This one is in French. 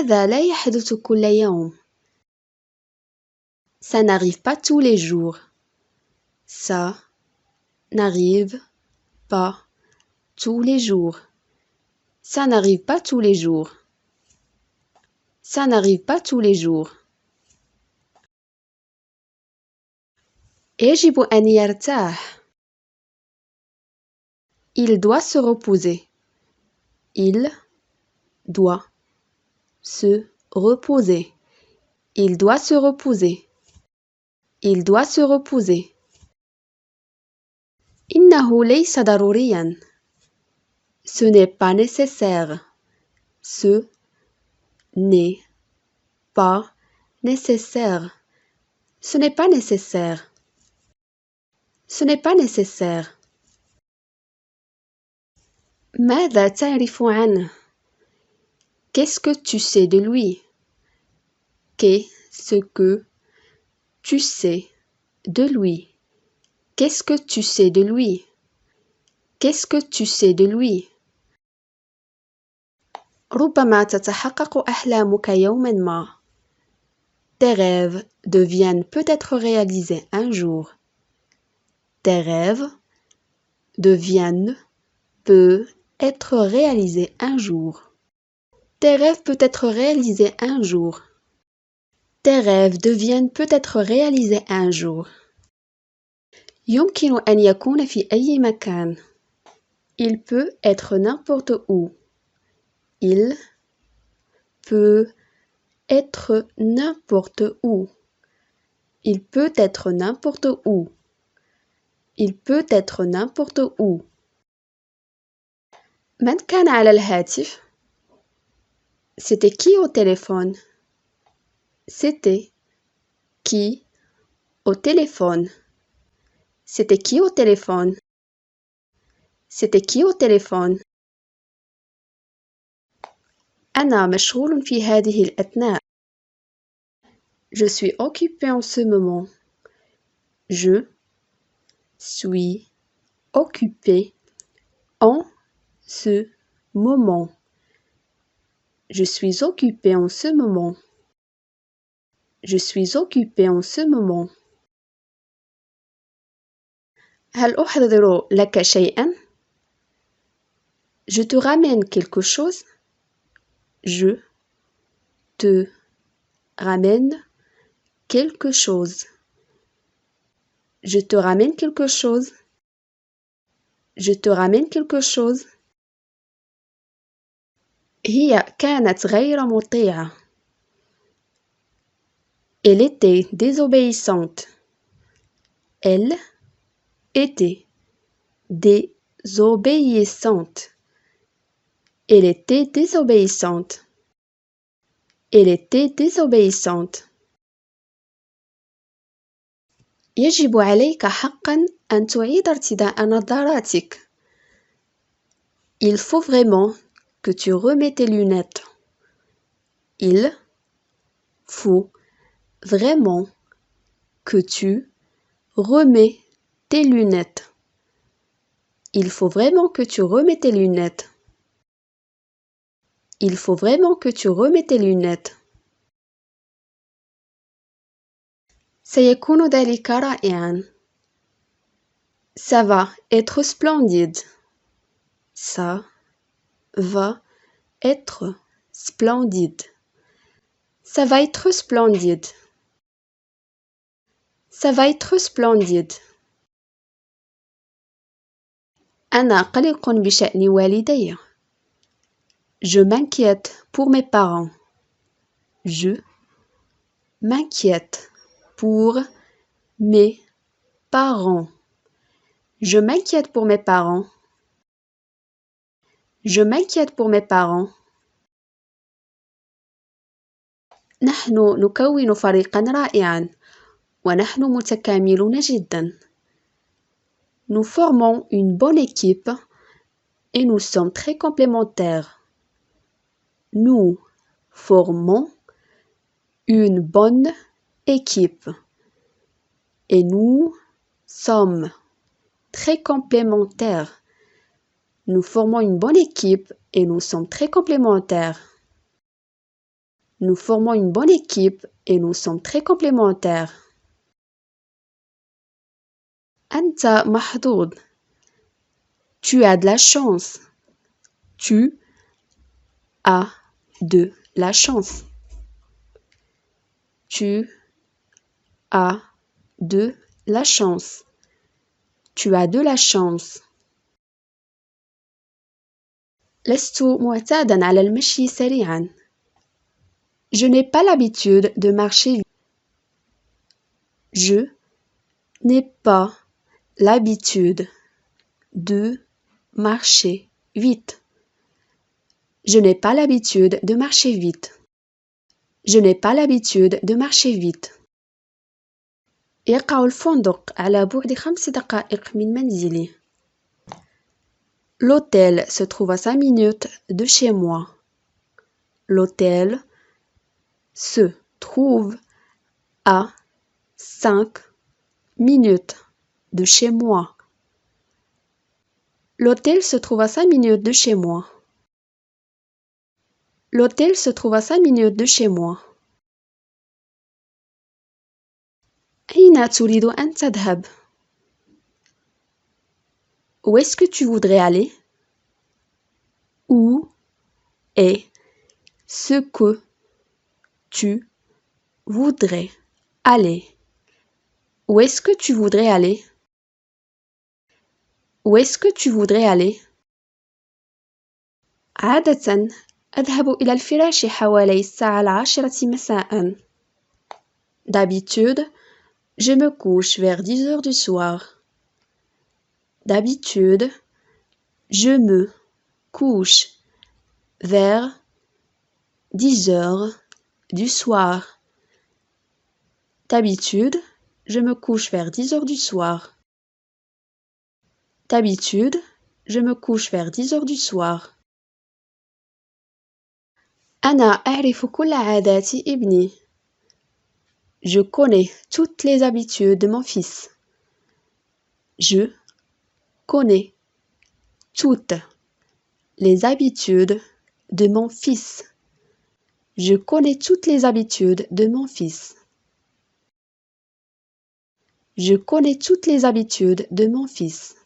هذا لا يحدث كل يوم. Ça n'arrive pas tous les jours. Ça n'arrive pas tous les jours. Ça n'arrive pas tous les jours. Ça n'arrive pas tous les jours. يجب أن يرتاح. Il doit se reposer. Il doit se reposer. Il doit se reposer. Il doit se reposer. إنه ليس ضروريا. Ce n'est pas nécessaire. Ce n'est pas nécessaire. Ce n'est pas nécessaire. Ce n'est pas nécessaire. ماذا تعرف عنه? Qu'est-ce que tu sais de lui? Qu'est-ce que tu sais de lui? Qu'est-ce que tu sais de lui? Qu'est-ce que tu sais de lui? ربما تتحقق أحلامك يوما ما. Tes rêves deviennent peut-être réalisés un jour. Tes rêves deviennent peut-être réalisés un jour. Tes rêves peuvent être réalisés un jour. Tes rêves deviennent peut-être réalisés un jour. يمكن أن يكون في أي مكان. Il peut être n'importe où. Il peut être n'importe où. Il peut être n'importe où. Il peut être n'importe où. من كان على الهاتف? C'était qui au téléphone? C'était qui au téléphone? C'était qui au téléphone? C'était qui au téléphone? أنا مشغول في هذه الأثناء. Je suis occupé en ce moment. Je suis occupé en ce moment. Je suis occupé en ce moment. Je suis occupé en ce moment. هل أحضر لك شيئا؟ Je te ramène quelque chose. Je te ramène quelque chose. Je te ramène quelque chose. Je te ramène quelque chose. هي كانت غير مطيعة. Elle était désobéissante. Elle était désobéissante. Elle était désobéissante. Elle était désobéissante. يجب عليك حقا أن تعيد ارتداء نظاراتك. Il faut vraiment que tu remets tes lunettes. Il faut vraiment que tu remets tes lunettes. Il faut vraiment que tu remets tes lunettes. Il faut vraiment que tu remets tes lunettes. سيكون ذلك رائعا. Ça va être splendide. Ça va être splendide. Ça va être splendide. Ça va être splendide. أنا قلق بشأن والدي. Je m'inquiète pour mes parents. Je m'inquiète pour mes parents. Je m'inquiète pour mes parents. Je m'inquiète pour mes parents. نحن نكون فريقا رائعا ونحن متكاملون جدا. Nous formons une bonne équipe et nous sommes très complémentaires. Nous formons une bonne équipe et nous sommes très complémentaires. Nous formons une bonne équipe et nous sommes très complémentaires. Nous formons une bonne équipe et nous sommes très complémentaires. أنت محظوظ. Tu as de la chance. Tu as de la chance. Tu as de la chance. Tu as de la chance. لست معتادا على المشي سريعا. Je n'ai pas l'habitude de marcher vite. Je n'ai pas l'habitude de marcher vite. Je n'ai pas l'habitude de marcher vite. Je n'ai pas l'habitude de marcher vite. يقع الفندق على بعد 5 دقائق من منزلي. L'hôtel se trouve à 5 minutes de chez moi. L'hôtel se trouve à 5 minutes de chez moi. L'hôtel se trouve à 5 minutes de chez moi. L'hôtel se trouve à 5 minutes de chez moi. أين تريد أن تذهب? Où est-ce que tu voudrais aller? Où est ce que tu voudrais aller? Où est-ce que tu voudrais aller? Où est-ce que tu voudrais aller? عادة أذهب إلى الفراش حوالي الساعة 10 مساء. D'habitude, je me couche vers 10 heures du soir. D'habitude, je me couche vers 10 heures du soir. D'habitude, je me couche vers 10 heures du soir. D'habitude, je me couche vers 10 heures du soir. أنا أعرف كل عادات ابني. Je connais toutes les habitudes de mon fils. Je connais toutes les habitudes de mon fils. Je connais toutes les habitudes de mon fils. Je connais toutes les habitudes de mon fils.